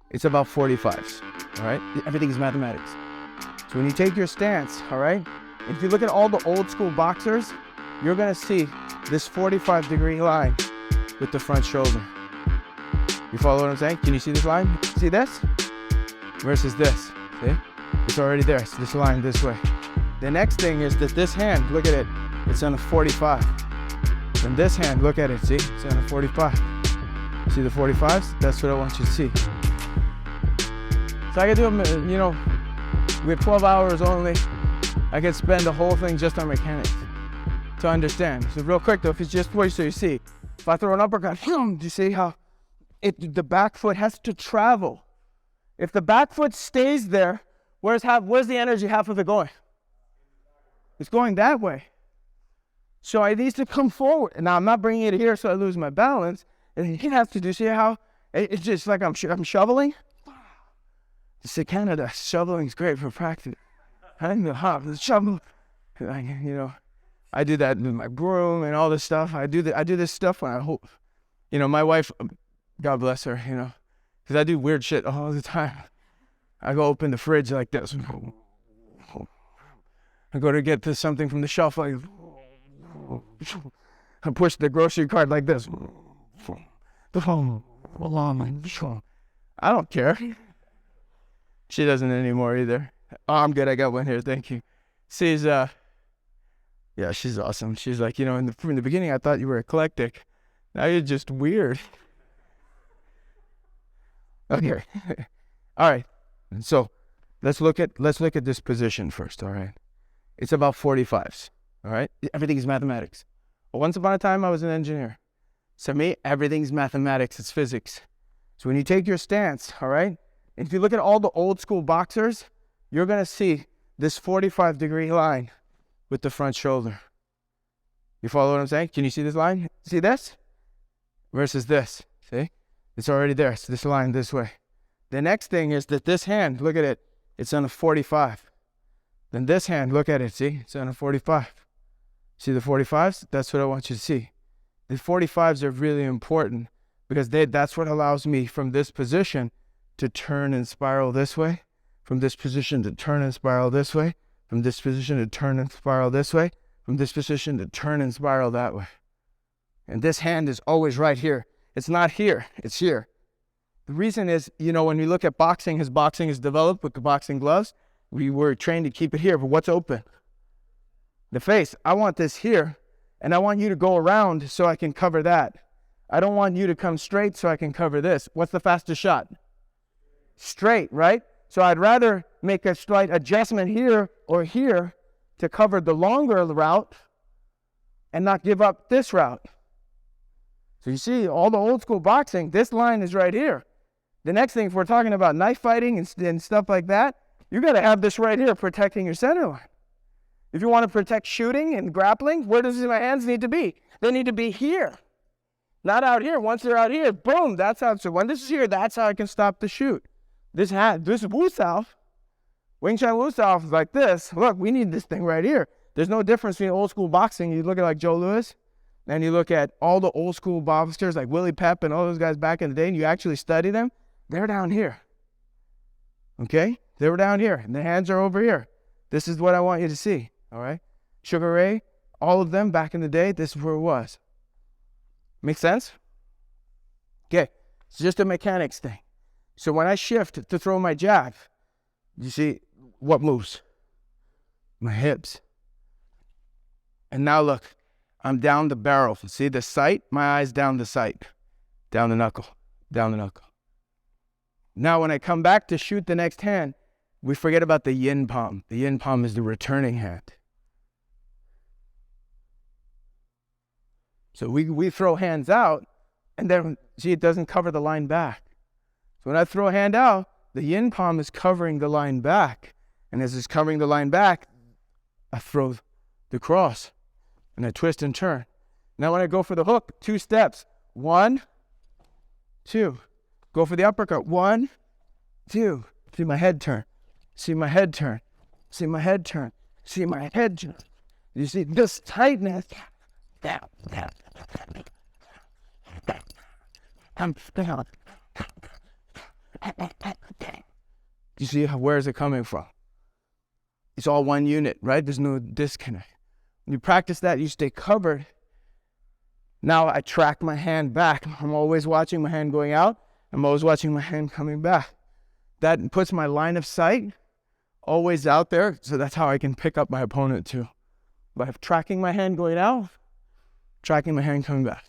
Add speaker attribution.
Speaker 1: It's about 45's, all right? Everything is mathematics. So when you take your stance, all right? If you look at all the old school boxers, you're gonna see this 45-degree line with the front shoulder. You follow what I'm saying? Can you see this line? See this? Versus this, see? It's already there, it's this line this way. The next thing is that this hand, look at it, it's on a 45. And this hand, look at it, see? It's on a 45. See the 45s? That's what I want you to see. So I can do, you know, we have 12 hours only. I could spend the whole thing just on mechanics to understand. So real quick though, if it's just for you so you see, if I throw an uppercut, do you see how the back foot has to travel? If the back foot stays there, where's the energy half of it going? It's going that way. So I need to come forward. And now I'm not bringing it here so I lose my balance. And you have to do, see how it's just like I'm shoveling? You see, Canada, shoveling is great for practice. I'm the shovel. You know, I do that with my broom and all this stuff. I do this stuff when I hope, you know, my wife, God bless her, you know, because I do weird shit all the time. I go open the fridge like this. I go to get something from the shelf like, I push the grocery cart like this. I don't care. She doesn't anymore either. Oh, I'm good. I got one here. Thank you. She's yeah, she's awesome. She's like, you know, from the beginning, I thought you were eclectic. Now you're just weird. Okay. All right. So let's look at this position first. All right. It's about 45's. All right. Everything is mathematics. Once upon a time, I was an engineer. So me, everything's mathematics. It's physics. So when you take your stance, all right, if you look at all the old school boxers, you're going to see this 45-degree line with the front shoulder. You follow what I'm saying? Can you see this line? See this? Versus this, see? It's already there, it's this line this way. The next thing is that this hand, look at it, it's on a 45. Then this hand, look at it, see? It's on a 45. See the 45s? That's what I want you to see. The 45s are really important because that's what allows me from this position to turn and spiral this way, from this position to turn and spiral this way, from this position to turn and spiral this way, from this position to turn and spiral that way. And this hand is always right here. It's not here, it's here. The reason is, you know, when we look at boxing, as boxing is developed with the boxing gloves, we were trained to keep it here, but what's open? The face. I want this here, and I want you to go around so I can cover that. I don't want you to come straight so I can cover this. What's the fastest shot? Straight, right? So I'd rather make a slight adjustment here or here to cover the longer route and not give up this route. So you see, all the old school boxing, this line is right here. The next thing, if we're talking about knife fighting and stuff like that, you got to have this right here protecting your center line. If you want to protect shooting and grappling, where does my hands need to be? They need to be here, not out here. Once they're out here, boom, that's how. So when this is here, that's how I can stop the shoot. This Wu Sao, Wing Chun Wu Sao is like this. Look, we need this thing right here. There's no difference between old school boxing. You look at like Joe Louis, and you look at all the old school boxers like Willie Pep and all those guys back in the day, and you actually study them, they're down here. Okay? They were down here, and the hands are over here. This is what I want you to see, all right? Sugar Ray, all of them back in the day, this is where it was. Make sense? Okay, it's just a mechanics thing. So when I shift to throw my jab, you see what moves? My hips. And now look, I'm down the barrel. See the sight? My eyes down the sight. Down the knuckle. Down the knuckle. Now when I come back to shoot the next hand, we forget about the yin palm. The yin palm is the returning hand. So we throw hands out, and then, see, it doesn't cover the line back. So when I throw a hand out, the yin palm is covering the line back. And as it's covering the line back, I throw the cross, and I twist and turn. Now when I go for the hook, 2 steps. 1, 2. Go for the uppercut. 1, 2. See my head turn. See my head turn. See my head turn. See my head turn. You see this tightness. I'm down. You see where is it coming from? It's all one unit, right? There's no disconnect. When you practice that, you stay covered. Now I track my hand back. I'm always watching my hand going out. I'm always watching my hand coming back. That puts my line of sight always out there, so that's how I can pick up my opponent too. By tracking my hand going out, tracking my hand coming back.